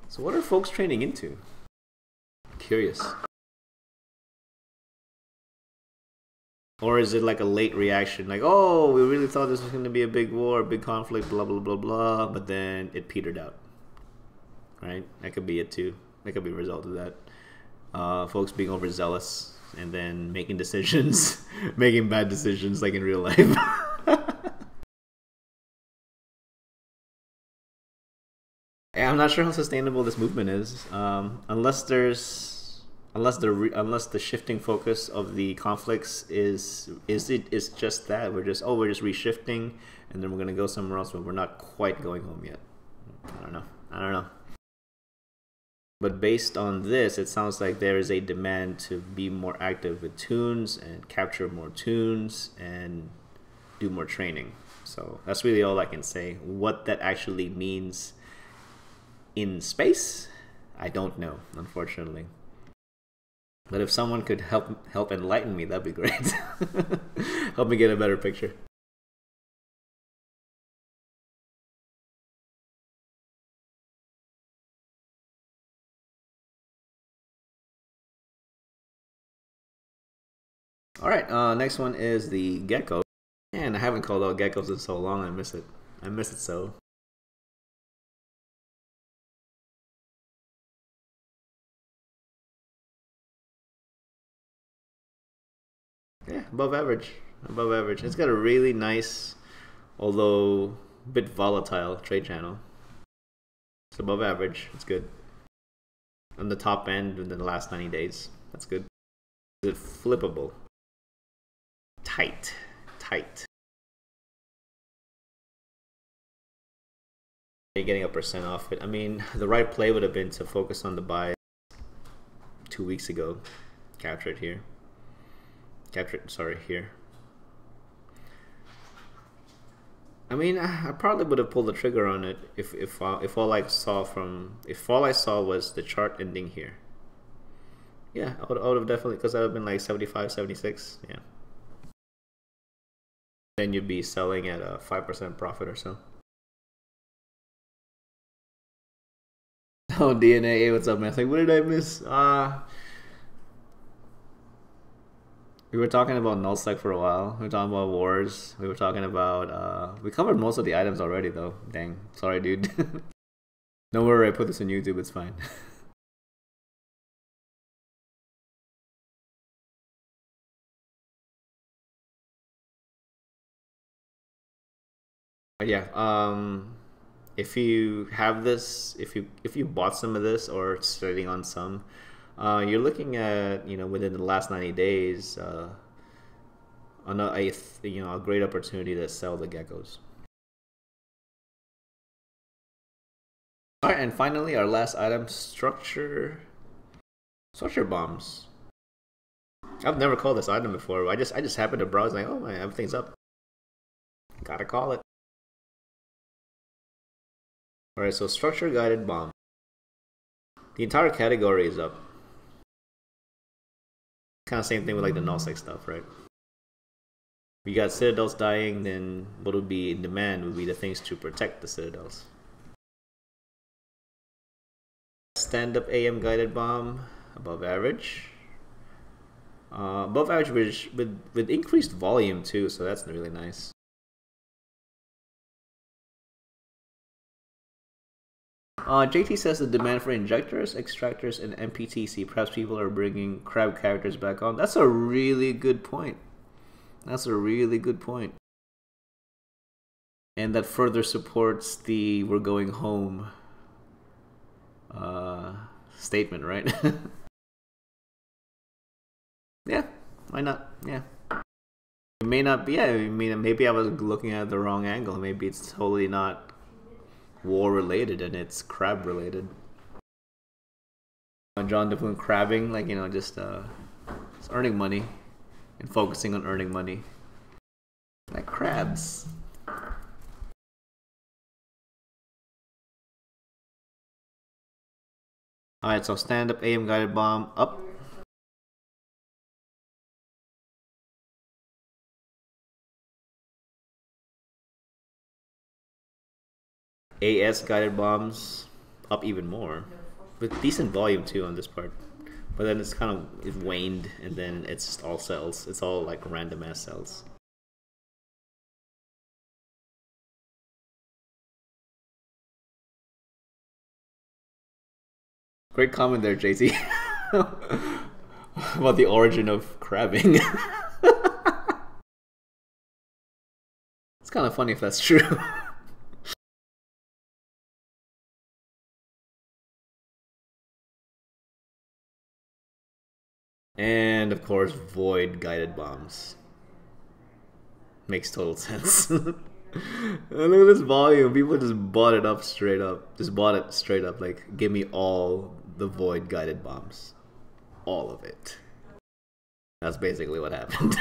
So what are folks training into? Curious. Or is it like a late reaction, like, oh, we really thought this was going to be a big war, a big conflict, blah, blah, blah, blah, but then it petered out, right? That could be it too. That could be a result of that. Folks being overzealous and then making decisions, making bad decisions like in real life. I'm not sure how sustainable this movement is, unless the shifting focus of the conflicts is just that we're just reshifting, and then we're gonna go somewhere else, but we're not quite going home yet. I don't know. But based on this, it sounds like there is a demand to be more active with tunes and capture more tunes and do more training. So that's really all I can say. What that actually means in space, I don't know, unfortunately. But if someone could help enlighten me, that'd be great. Help me get a better picture. All right, next one is the gecko. Man, I haven't called out geckos in so long. I miss it. I miss it so. Yeah, above average. Above average. It's got a really nice, although a bit volatile trade channel. It's above average. It's good. On the top end in the last 90 days. That's good. Is it flippable? Tight. You're getting a % off it. I mean, the right play would have been to focus on the buy 2 weeks ago. Capture it here. Here. I mean, I probably would have pulled the trigger on it if all I saw was the chart ending here. Yeah, I would have definitely, because that would have been like 75, 76. Yeah. Then you'd be selling at a 5% profit or so. Oh, DNA, hey, what's up, man? It's like, what did I miss? We were talking about nullsec for a while. We were talking about wars. We were talking about we covered most of the items already though. Dang. Sorry, dude. Don't worry, I put this on YouTube, it's fine. But yeah, if you have this, if you bought some of this or sitting on some, you're looking at, within the last 90 days, on a great opportunity to sell the geckos. All right, and finally, our last item, structure bombs. I've never called this item before. I just happened to browse, like, oh man, everything's up. Gotta call it. All right, so structure guided bomb. The entire category is up. Kind of same thing with like the nullsec stuff, right? We got citadels dying, then what would be in demand would be the things to protect the citadels. Stand-up AM guided bomb, above average. Above average with increased volume too, so that's really nice. JT says the demand for injectors, extractors, and MPTC. Perhaps people are bringing crab characters back on. That's a really good point. And that further supports the "we're going home" statement, right? Yeah, why not? Yeah. It may not be. Yeah, I mean, maybe I was looking at the wrong angle. Maybe it's totally not war related and it's crab related. John DePoon crabbing, like, just earning money and focusing on earning money. Like crabs. Alright, so stand up AM guided bomb up. AS guided bombs up even more, with decent volume too on this part. But then it's kind of, it waned, and then it's just all cells. It's all like random ass cells. Great comment there, JT. About the origin of crabbing. It's kind of funny if that's true. And of course, void guided bombs. Makes total sense. And look at this volume. People just bought it up straight up. Just bought it straight up. Like, give me all the void guided bombs. All of it. That's basically what happened.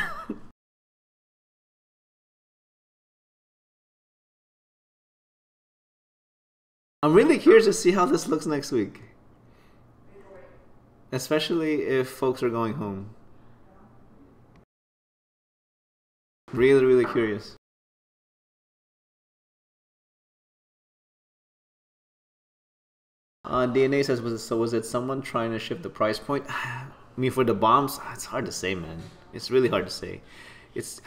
I'm really curious to see how this looks next week. Especially if folks are going home. Really, really curious. DNA says, was it someone trying to shift the price point? I mean, for the bombs, it's hard to say, man. It's really hard to say. It's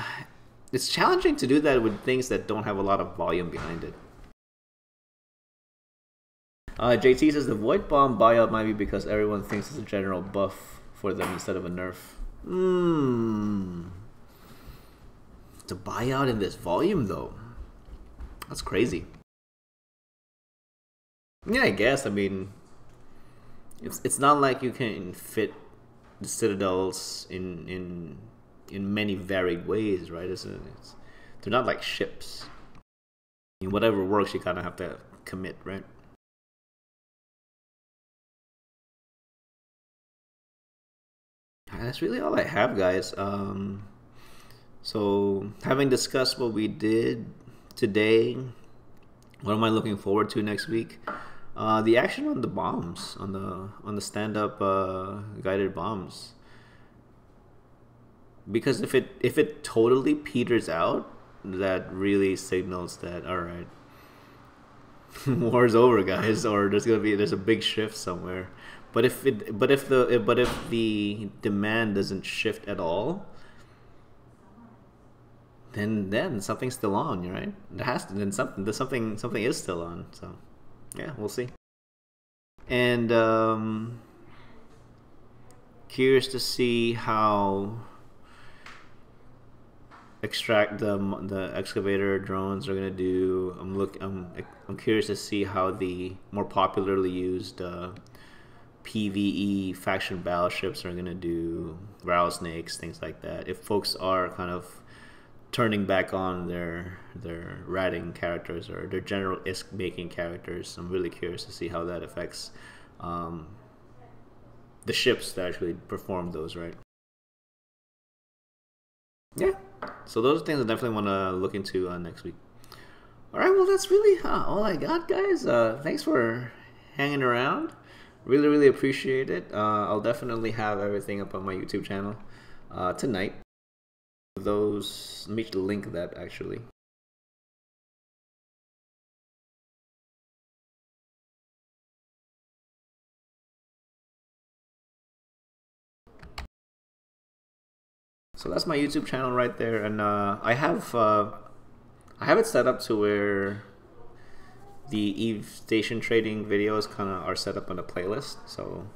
challenging to do that with things that don't have a lot of volume behind it. JT says the void bomb buyout might be because everyone thinks it's a general buff for them instead of a nerf. To buy out in this volume though, that's crazy. Yeah, I guess. I mean, it's not like you can fit the citadels in many varied ways, right? They're not like ships. I mean, whatever works, you kind of have to commit, right? That's really all I have, guys. So having discussed what we did today, what am I looking forward to next week? The action on the bombs, on the stand-up guided bombs. Because if it totally peters out, that really signals that all right, war's over, guys, or there's a big shift somewhere. But if the demand doesn't shift at all, then something's still on, right? There has to then something is still on. So yeah, we'll see. And curious to see how extract the excavator drones are gonna do. I'm curious to see how the more popularly used PvE faction battleships are gonna do, rattlesnakes, things like that. If folks are kind of turning back on their ratting characters or their general ISK making characters, I'm really curious to see how that affects the ships that actually perform those, right? Yeah, so those are things I definitely want to look into next week. All right, well, that's really all I got, guys. Thanks for hanging around. Really appreciate it. I'll definitely have everything up on my YouTube channel tonight. Those, let me link that actually. So that's my YouTube channel right there, and I have it set up to where the Eve Station trading videos kind of are set up on a playlist. So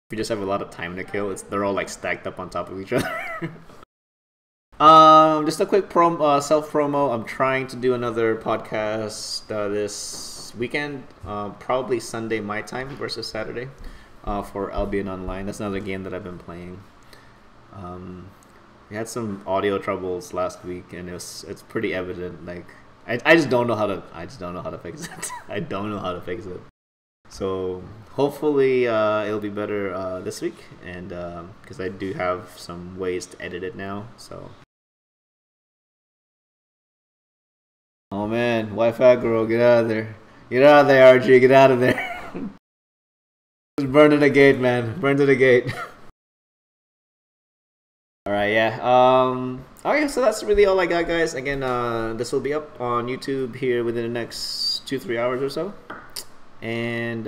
if you just have a lot of time to kill, they're all like stacked up on top of each other. Just a quick self promo. I'm trying to do another podcast this weekend, probably Sunday my time versus Saturday, for Albion Online. That's another game that I've been playing. We had some audio troubles last week, and it's pretty evident. Like I just don't know how to fix it. I don't know how to fix it. So hopefully it'll be better this week, and because I do have some ways to edit it now. So. Oh man, Wi-Fi girl, get out of there! Get out of there, RG! Get out of there! Just burn to the gate, man! Burn to the gate! Alright, yeah. Okay, so that's really all I got, guys. Again, this will be up on YouTube here within the next 2-3 hours or so. And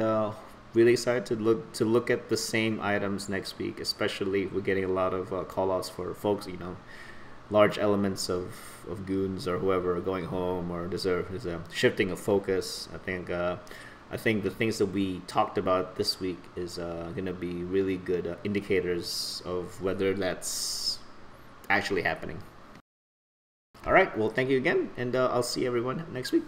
really excited to look at the same items next week, especially if we're getting a lot of call-outs for folks, you know, large elements of goons or whoever are going home, or there's a shifting of focus. I think the things that we talked about this week is going to be really good indicators of whether that's actually happening. All right, well, thank you again, and I'll see everyone next week.